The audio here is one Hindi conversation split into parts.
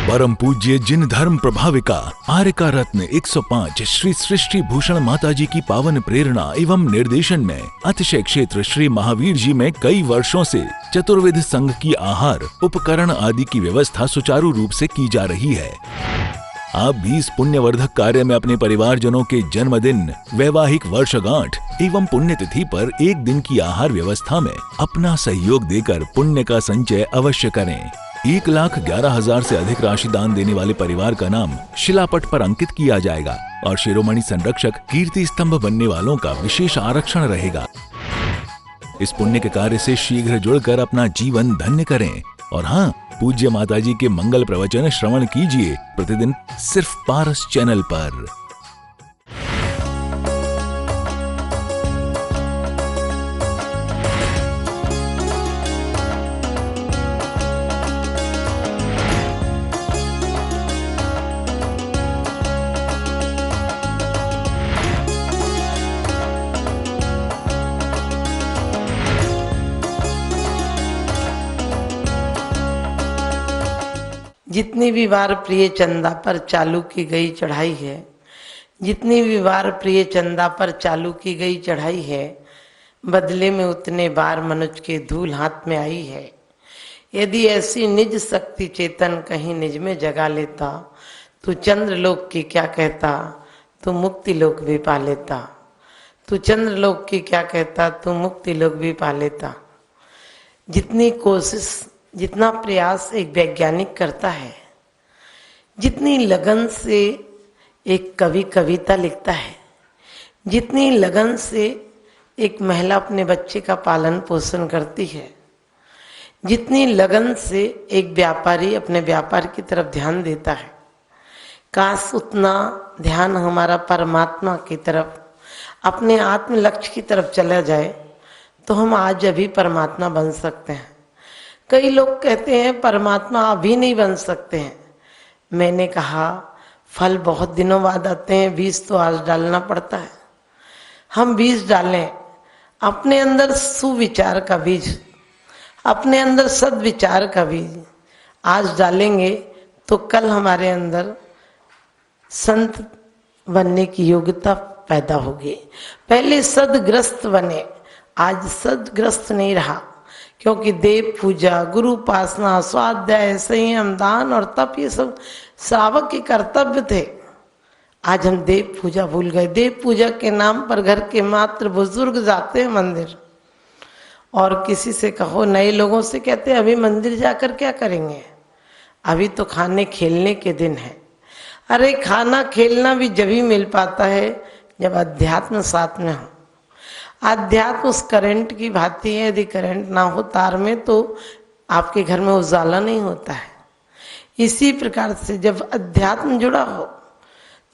परम पूज्य जिन धर्म प्रभाविका आर्यका रत्न 105 श्री सृष्टि भूषण माताजी की पावन प्रेरणा एवं निर्देशन में अतिशय क्षेत्र श्री महावीर जी में कई वर्षों से चतुर्विध संघ की आहार उपकरण आदि की व्यवस्था सुचारू रूप से की जा रही है। आप भी इस पुण्यवर्धक कार्य में अपने परिवारजनों के जन्मदिन, वैवाहिक वर्षगांठ एवं पुण्यतिथि पर एक दिन की आहार व्यवस्था में अपना सहयोग देकर पुण्य का संचय अवश्य करें। 1,11,000 से अधिक राशि दान देने वाले परिवार का नाम शिलापट पर अंकित किया जाएगा और शिरोमणि संरक्षक कीर्ति स्तंभ बनने वालों का विशेष आरक्षण रहेगा। इस पुण्य के कार्य से शीघ्र जुड़कर अपना जीवन धन्य करें। और हाँ, पूज्य माताजी के मंगल प्रवचन श्रवण कीजिए प्रतिदिन सिर्फ पारस चैनल पर। जितनी भी बार प्रिय चंदा पर चालू की गई चढ़ाई है, जितनी भी बार प्रिय चंदा पर चालू की गई चढ़ाई है, बदले में उतने बार मनुष्य के धूल हाथ में आई है। यदि ऐसी निज शक्ति चेतन कहीं निज में जगा लेता, तो चंद्रलोक की क्या कहता, तो मुक्ति लोक भी पा लेता। तू चंद्रलोक की क्या कहता, तो मुक्ति लोक भी पा लेता। जितनी कोशिश, जितना प्रयास एक वैज्ञानिक करता है, जितनी लगन से एक कवि कविता लिखता है, जितनी लगन से एक महिला अपने बच्चे का पालन पोषण करती है, जितनी लगन से एक व्यापारी अपने व्यापार की तरफ ध्यान देता है, काश उतना ध्यान हमारा परमात्मा की तरफ, अपने आत्म लक्ष्य की तरफ चला जाए तो हम आज अभी परमात्मा बन सकते हैं। कई लोग कहते हैं परमात्मा अभी नहीं बन सकते हैं। मैंने कहा फल बहुत दिनों बाद आते हैं, बीज तो आज डालना पड़ता है। हम बीज डालें, अपने अंदर सुविचार का बीज, अपने अंदर सद्विचार का बीज आज डालेंगे तो कल हमारे अंदर संत बनने की योग्यता पैदा होगी। पहले सदग्रस्त बने, आज सदग्रस्त नहीं रहा, क्योंकि देव पूजा, गुरु उपासना, स्वाध्याय, संयम, दान और तप ये सब श्रावक के कर्तव्य थे। आज हम देव पूजा भूल गए। देव पूजा के नाम पर घर के मात्र बुजुर्ग जाते हैं मंदिर, और किसी से कहो, नए लोगों से कहते हैं अभी मंदिर जाकर क्या करेंगे, अभी तो खाने खेलने के दिन है। अरे खाना खेलना भी जब ही मिल पाता है जब अध्यात्म साथ में हो। अध्यात्म उस करंट की भांति है, यदि करंट ना हो तार में तो आपके घर में उजाला नहीं होता है। इसी प्रकार से जब अध्यात्म जुड़ा हो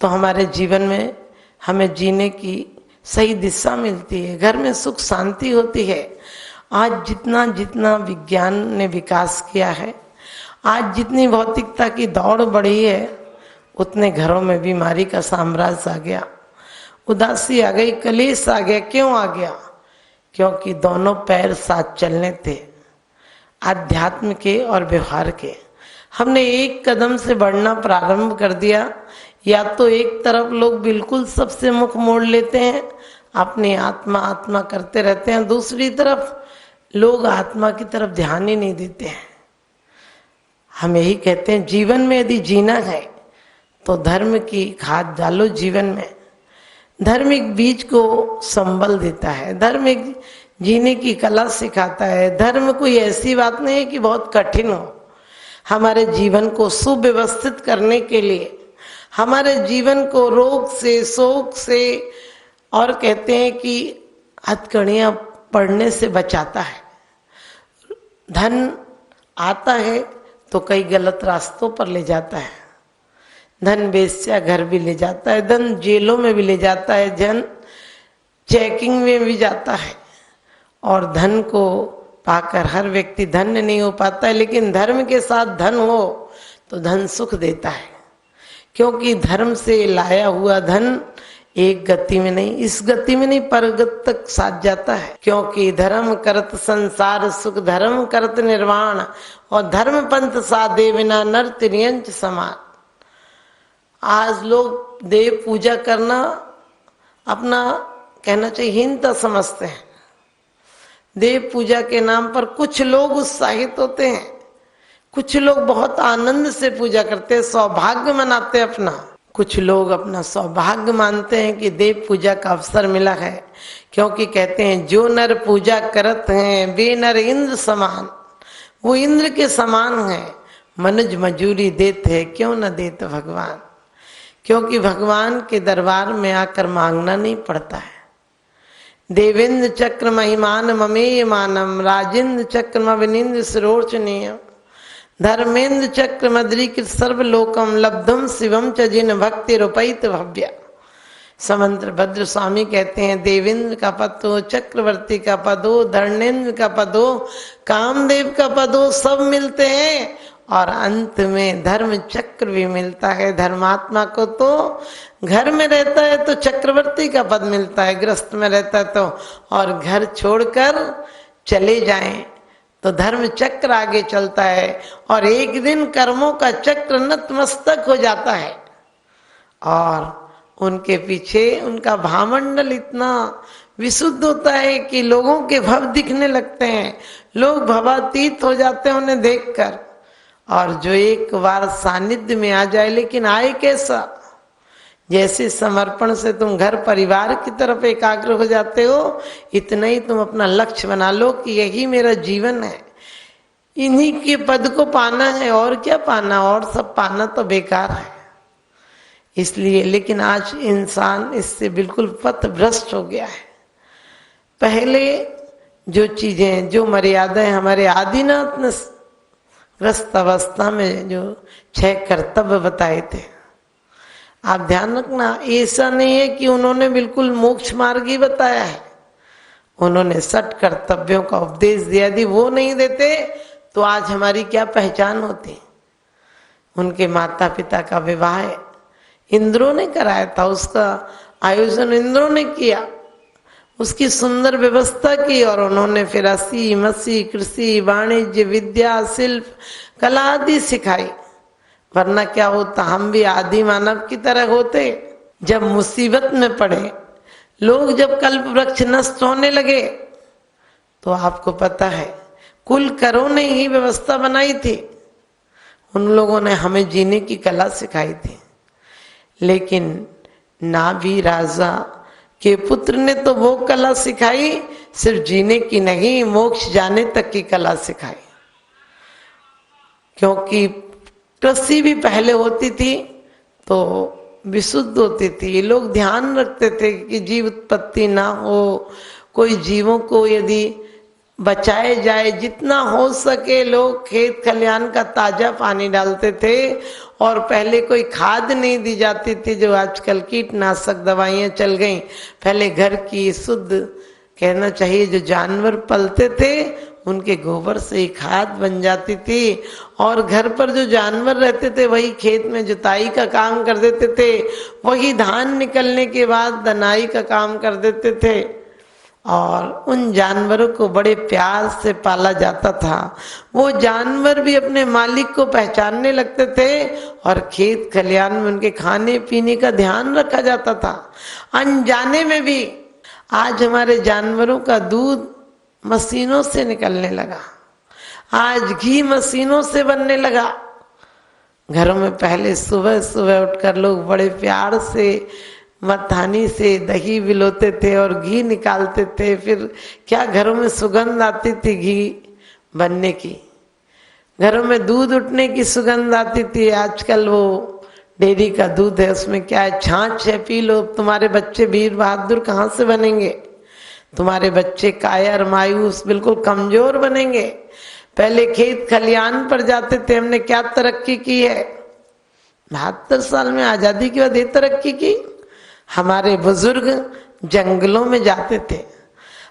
तो हमारे जीवन में हमें जीने की सही दिशा मिलती है, घर में सुख शांति होती है। आज जितना जितना विज्ञान ने विकास किया है, आज जितनी भौतिकता की दौड़ बढ़ी है, उतने घरों में बीमारी का साम्राज्य आ गया, उदासी आ गई, कलेश आ गया। क्यों आ गया? क्योंकि दोनों पैर साथ चलने थे, आध्यात्म के और व्यवहार के। हमने एक कदम से बढ़ना प्रारंभ कर दिया, या तो एक तरफ लोग बिल्कुल सबसे मुख मोड़ लेते हैं, अपनी आत्मा आत्मा करते रहते हैं, दूसरी तरफ लोग आत्मा की तरफ ध्यान ही नहीं देते हैं। हम यही कहते हैं जीवन में यदि जीना है तो धर्म की खाद डालो जीवन में। धर्म एक बीज को संबल देता है, धर्म एक जीने की कला सिखाता है। धर्म कोई ऐसी बात नहीं है कि बहुत कठिन हो। हमारे जीवन को सुव्यवस्थित करने के लिए, हमारे जीवन को रोग से, शोक से और कहते हैं कि हथकड़ियाँ पड़ने से बचाता है। धन आता है तो कई गलत रास्तों पर ले जाता है। धन वेश्या घर भी ले जाता है, धन जेलों में भी ले जाता है, धन चेकिंग में भी जाता है। और धन को पाकर हर व्यक्ति धन्य नहीं हो पाता है, लेकिन धर्म के साथ धन हो तो धन सुख देता है। क्योंकि धर्म से लाया हुआ धन एक गति में नहीं, इस गति में नहीं, परगत तक साथ जाता है। क्योंकि धर्म करत संसार सुख, धर्म करत निर्वाण, और धर्म पंथ साधे बिना नर त्रियंच समान। आज लोग देव पूजा करना अपना कहना चाहिए हीनता समझते हैं। देव पूजा के नाम पर कुछ लोग उत्साहित होते हैं, कुछ लोग बहुत आनंद से पूजा करते हैं, सौभाग्य मनाते हैं अपना। कुछ लोग अपना सौभाग्य मानते हैं कि देव पूजा का अवसर मिला है, क्योंकि कहते हैं जो नर पूजा करत हैं वे नर इंद्र समान। वो इंद्र के समान हैं, मनुज मजूरी देते हैं क्यों न देते भगवान। क्योंकि भगवान के दरबार में आकर मांगना नहीं पड़ता है। देवेंद्र चक्र महिमान ममेय मानम, राजेंद्र चक्र मविनिंद्र सिरोचनीय, धर्मेंद्र चक्र मद्रीकृत सर्वलोकम, लब्धम शिवम च जिन भक्ति रूपैत भव्य। समंत्र भद्र स्वामी कहते हैं देवेंद्र का पद हो, चक्रवर्ती का पद हो, धर्मेंद्र का पद हो, कामदेव का पद हो, सब मिलते हैं और अंत में धर्म चक्र भी मिलता है। धर्मात्मा को तो घर में रहता है तो चक्रवर्ती का पद मिलता है, गृहस्थ में रहता है तो, और घर छोड़कर चले जाएं तो धर्म चक्र आगे चलता है और एक दिन कर्मों का चक्र नतमस्तक हो जाता है और उनके पीछे उनका भावमंडल इतना विशुद्ध होता है कि लोगों के भव दिखने लगते हैं, लोग भवातीत हो जाते हैं उन्हें देखकर। और जो एक बार सानिध्य में आ जाए, लेकिन आए कैसा, जैसे समर्पण से तुम घर परिवार की तरफ एकाग्र हो जाते हो, इतना ही तुम अपना लक्ष्य बना लो कि यही मेरा जीवन है, इन्हीं के पद को पाना है, और क्या पाना, और सब पाना तो बेकार है। इसलिए लेकिन आज इंसान इससे बिल्कुल पथभ्रष्ट हो गया है। पहले जो चीजें, जो मर्यादाएं हमारे आदिनाथ ने ग्रस्त अवस्था में जो 6 कर्तव्य बताए थे, आप ध्यान रखना, ऐसा नहीं है कि उन्होंने बिल्कुल मोक्ष मार्ग ही बताया है। उन्होंने 60 कर्तव्यों का उपदेश दिया। यदि वो नहीं देते तो आज हमारी क्या पहचान होती। उनके माता पिता का विवाह इंद्रों ने कराया था, उसका आयोजन इंद्रों ने किया, उसकी सुंदर व्यवस्था की, और उन्होंने फिर अस्सी मसी कृषि वाणिज्य विद्या शिल्प कला आदि सिखाई। वरना क्या होता, हम भी आदि मानव की तरह होते। जब मुसीबत में पड़े, लोग जब कल्प वृक्ष नष्ट होने लगे, तो आपको पता है कुल करों ने ही व्यवस्था बनाई थी। उन लोगों ने हमें जीने की कला सिखाई थी। लेकिन नाभि राजा के पुत्र ने तो वो कला सिखाई, सिर्फ जीने की नहीं, मोक्ष जाने तक की कला सिखाई। क्योंकि कृषि भी पहले होती थी तो विशुद्ध होती थी। ये लोग ध्यान रखते थे कि जीव उत्पत्ति ना हो, कोई जीवों को यदि बचाए जाए, जितना हो सके लोग खेत खलिहान का ताजा पानी डालते थे। और पहले कोई खाद नहीं दी जाती थी जो आजकल कीटनाशक दवाइयाँ चल गई। पहले घर की शुद्ध, कहना चाहिए, जो जानवर पलते थे उनके गोबर से ही खाद बन जाती थी। और घर पर जो जानवर रहते थे वही खेत में जुताई का काम कर देते थे, वही धान निकलने के बाद दनाई का काम कर देते थे। और उन जानवरों को बड़े प्यार से पाला जाता था। वो जानवर भी अपने मालिक को पहचानने लगते थे और खेत खलिहान में उनके खाने पीने का ध्यान रखा जाता था, अनजाने में भी। आज हमारे जानवरों का दूध मशीनों से निकलने लगा, आज घी मशीनों से बनने लगा। घरों में पहले सुबह सुबह उठकर लोग बड़े प्यार से मथानी से दही बिलोते थे और घी निकालते थे। फिर क्या घरों में सुगंध आती थी घी बनने की, घरों में दूध उठने की सुगंध आती थी। आजकल वो डेयरी का दूध है, उसमें क्या है, छाछ है, पी लो। तुम्हारे बच्चे वीर बहादुर कहाँ से बनेंगे, तुम्हारे बच्चे कायर मायूस बिल्कुल कमजोर बनेंगे। पहले खेत खलिहान पर जाते थे, हमने क्या तरक्की की है। 72 साल में आजादी के बाद ये तरक्की की। हमारे बुजुर्ग जंगलों में जाते थे,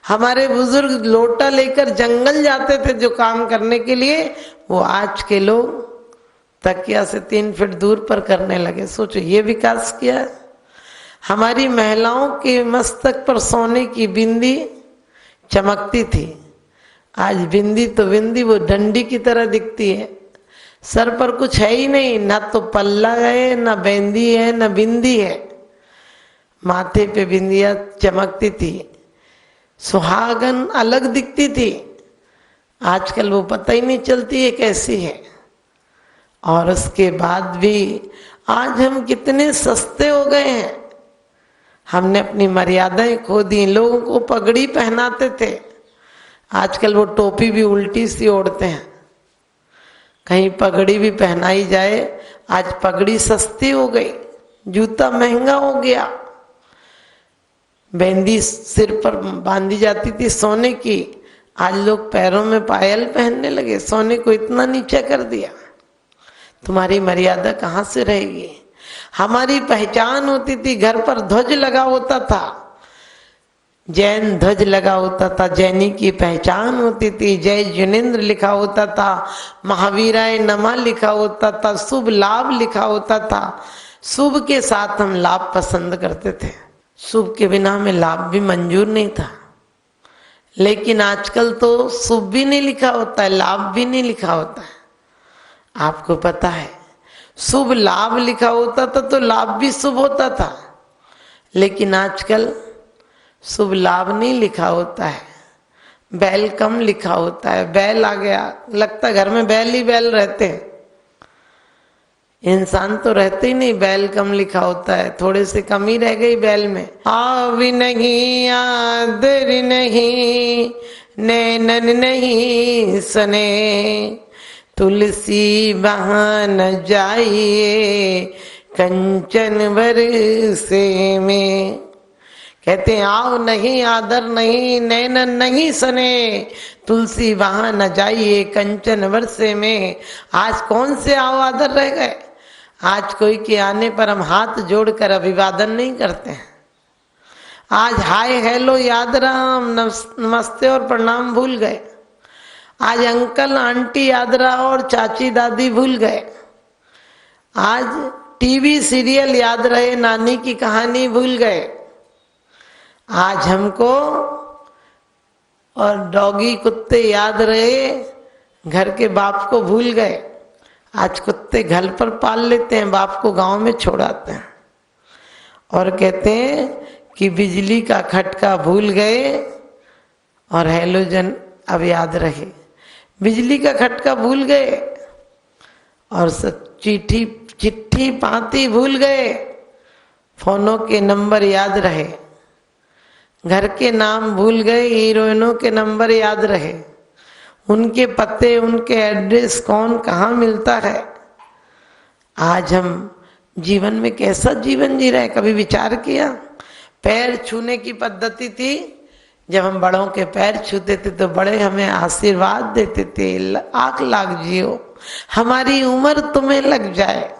हमारे बुजुर्ग लोटा लेकर जंगल जाते थे जो काम करने के लिए, वो आज के लोग तकिया से 3 फीट दूर पर करने लगे। सोचो ये विकास किया है। हमारी महिलाओं के मस्तक पर सोने की बिंदी चमकती थी। आज बिंदी तो बिंदी वो डंडी की तरह दिखती है, सर पर कुछ है ही नहीं, ना तो पल्ला है, ना बेंदी है, ना बिंदी है। माथे पे बिंदिया चमकती थी, सुहागन अलग दिखती थी। आजकल वो पता ही नहीं चलती है कैसी है। और उसके बाद भी आज हम कितने सस्ते हो गए हैं। हमने अपनी मर्यादाएं खो दी। लोगों को पगड़ी पहनाते थे, आजकल वो टोपी भी उल्टी सी ओढ़ते हैं। कहीं पगड़ी भी पहनाई जाए, आज पगड़ी सस्ती हो गई, जूता महंगा हो गया। बेंदी सिर पर बांधी जाती थी सोने की, आज लोग पैरों में पायल पहनने लगे। सोने को इतना नीचा कर दिया, तुम्हारी मर्यादा कहाँ से रहेगी। हमारी पहचान होती थी, घर पर ध्वज लगा होता था, जैन ध्वज लगा होता था, जैनी की पहचान होती थी। जय जिनेन्द्र लिखा होता था, महावीराय नमः लिखा होता था, शुभ लाभ लिखा होता था। शुभ के साथ हम लाभ पसंद करते थे, शुभ के बिना हमें लाभ भी मंजूर नहीं था। लेकिन आजकल तो शुभ भी नहीं लिखा होता है, लाभ भी नहीं लिखा होता है। आपको पता है, शुभ लाभ लिखा होता था तो लाभ भी शुभ होता था, लेकिन आजकल शुभ लाभ नहीं लिखा होता है, वेलकम लिखा होता है। बैल आ गया, लगता है घर में बैल ही बैल रहते हैं, इंसान तो रहते ही नहीं। बैल कम लिखा होता है, थोड़े से कम ही रह गई बैल में। आव नहीं आदर नहीं, नैनन नहीं सने, तुलसी बहान जाइए कंचन बरसे में। कहते हैं आओ नहीं, आदर नहीं, नैनन नहीं सने, तुलसी वहां न जाइए कंचन वर्षे में। आज कौन से आओ आदर रह गए। आज कोई के आने पर हम हाथ जोड़कर अभिवादन नहीं करते हैं। आज हाय हेलो याद राम नमस्ते और प्रणाम भूल गए। आज अंकल आंटी याद रहा और चाची दादी भूल गए। आज टीवी सीरियल याद रहे, नानी की कहानी भूल गए। आज हमको और डॉगी कुत्ते याद रहे, घर के बाप को भूल गए। आज कुत्ते घर पर पाल लेते हैं, बाप को गांव में छोड़ाते हैं और कहते हैं कि बिजली का खटका भूल गए और हैलोजन अब याद रहे। बिजली का खटका भूल गए और चिट्ठी पाती भूल गए, फोनों के नंबर याद रहे। घर के नाम भूल गए, हीरोइनों के नंबर याद रहे, उनके पते उनके एड्रेस कौन कहाँ मिलता है। आज हम जीवन में कैसा जीवन जी रहे हैं, कभी विचार किया। पैर छूने की पद्धति थी, जब हम बड़ों के पैर छूते थे तो बड़े हमें आशीर्वाद देते थे, लाख लाख जियो, हमारी उम्र तुम्हें लग जाए।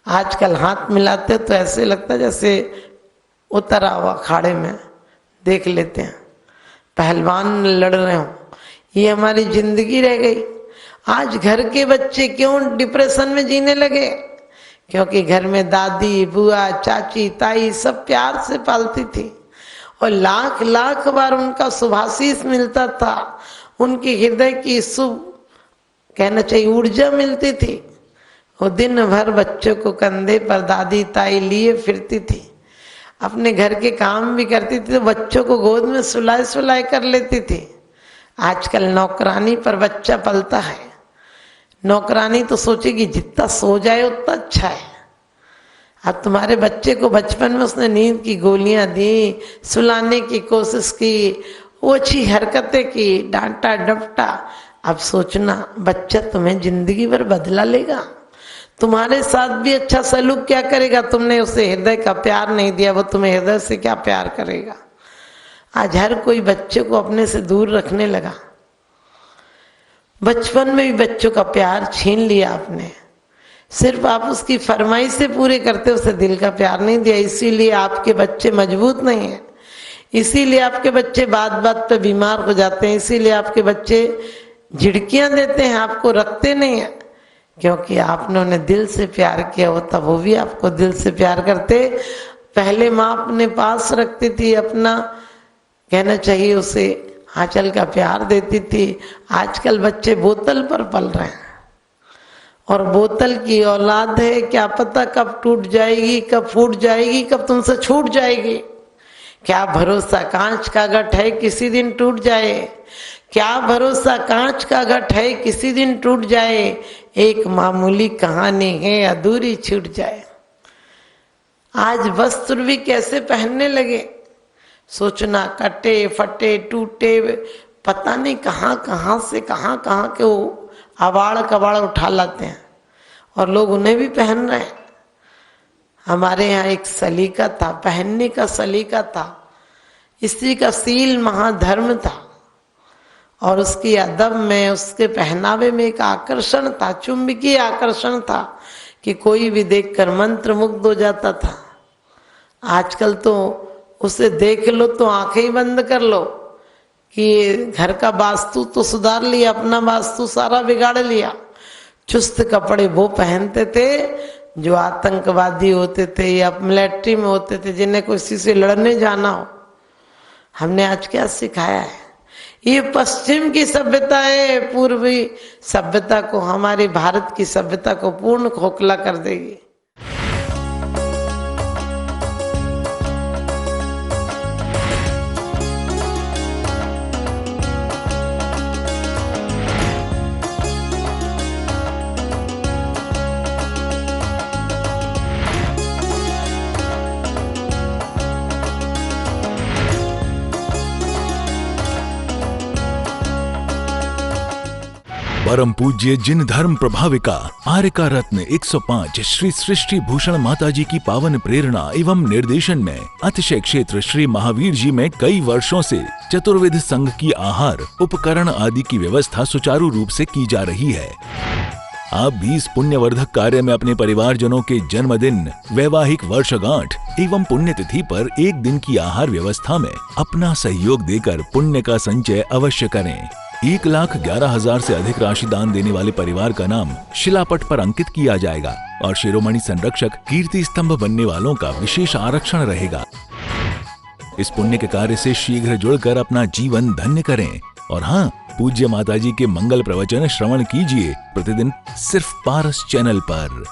आजकल हाथ मिलाते तो ऐसे लगता जैसे उतरा हुआ अखाड़े में देख लेते हैं, पहलवान लड़ रहे हो। ये हमारी जिंदगी रह गई। आज घर के बच्चे क्यों डिप्रेशन में जीने लगे, क्योंकि घर में दादी बुआ चाची ताई सब प्यार से पालती थी और लाख लाख बार उनका शुभाशीष मिलता था, उनके हृदय की शुभ कहना चाहिए ऊर्जा मिलती थी। वो दिन भर बच्चों को कंधे पर दादी ताई लिए फिरती थी, अपने घर के काम भी करती थी, तो बच्चों को गोद में सुलाए सुलाए कर लेती थी। आजकल नौकरानी पर बच्चा पलता है, नौकरानी तो सोचेगी जितना सो जाए उतना अच्छा है। अब तुम्हारे बच्चे को बचपन में उसने नींद की गोलियां दी, सुलाने की कोशिश की, वो अच्छी हरकतें की, डांटा डपटा। अब सोचना बच्चा तुम्हें जिंदगी भर बदला लेगा, तुम्हारे साथ भी अच्छा सलूक क्या करेगा। तुमने उसे हृदय का प्यार नहीं दिया, वो तुम्हें हृदय से क्या प्यार करेगा। आज हर कोई बच्चे को अपने से दूर रखने लगा। बचपन में भी बच्चों का प्यार छीन लिया आपने, सिर्फ आप उसकी फरमाइश से पूरे करते, उसे दिल का प्यार नहीं दिया। इसीलिए आपके बच्चे मजबूत नहीं हैं, इसीलिए आपके बच्चे बात बात पे बीमार हो जाते हैं, इसीलिए आपके बच्चे झिड़कियां देते हैं, आपको रखते नहीं हैं, क्योंकि आपने उन्हें दिल से प्यार किया होता, वो भी आपको दिल से प्यार करते। पहले माँ अपने पास रखती थी, अपना कहना चाहिए उसे आंचल का प्यार देती थी। आजकल बच्चे बोतल पर पल रहे हैं और बोतल की औलाद है, क्या पता कब टूट जाएगी, कब फूट जाएगी, कब तुमसे छूट जाएगी। क्या भरोसा, कांच का घट है, किसी दिन टूट जाए। क्या भरोसा, कांच का घट है, किसी दिन टूट जाए। एक मामूली कहानी है, अधूरी छूट जाए। आज वस्त्र भी कैसे पहनने लगे, सोचना, कटे फटे टूटे, पता नहीं कहाँ कहाँ से कहाँ कहाँ के वो अवाड़ कबाड़ उठा लाते हैं और लोग उन्हें भी पहन रहे हैं। हमारे यहाँ एक सलीका था, पहनने का सलीका था। स्त्री का सील महाधर्म था और उसकी अदब में, उसके पहनावे में एक आकर्षण था, चुंबकीय आकर्षण था कि कोई भी देखकर मंत्र मुग्ध हो जाता था। आजकल तो उसे देख लो तो आंखें ही बंद कर लो कि घर का वास्तु तो सुधार लिया, अपना वास्तु सारा बिगाड़ लिया। चुस्त कपड़े वो पहनते थे जो आतंकवादी होते थे या मिलिट्री में होते थे, जिन्हें किसी से लड़ने जाना हो। हमने आज क्या सिखाया है? ये पश्चिम की सभ्यता है, पूर्वी सभ्यता को, हमारे भारत की सभ्यता को पूर्ण खोखला कर देगी। परम पूज्य जिन धर्म प्रभाविका आर्यका रत्न 105 श्री सृष्टि भूषण माताजी की पावन प्रेरणा एवं निर्देशन में अतिशय क्षेत्र श्री महावीर जी में कई वर्षों से चतुर्विध संघ की आहार, उपकरण आदि की व्यवस्था सुचारू रूप से की जा रही है। आप भी इस पुण्यवर्धक कार्य में अपने परिवारजनों के जन्मदिन, वैवाहिक वर्षगांठ एवं पुण्यतिथि पर एक दिन की आहार व्यवस्था में अपना सहयोग देकर पुण्य का संचय अवश्य करें। 1,11,000 से अधिक राशि दान देने वाले परिवार का नाम शिलापट पर अंकित किया जाएगा और शिरोमणि संरक्षक कीर्ति स्तंभ बनने वालों का विशेष आरक्षण रहेगा। इस पुण्य के कार्य से शीघ्र जुड़कर अपना जीवन धन्य करें। और हाँ, पूज्य माताजी के मंगल प्रवचन श्रवण कीजिए प्रतिदिन सिर्फ पारस चैनल पर।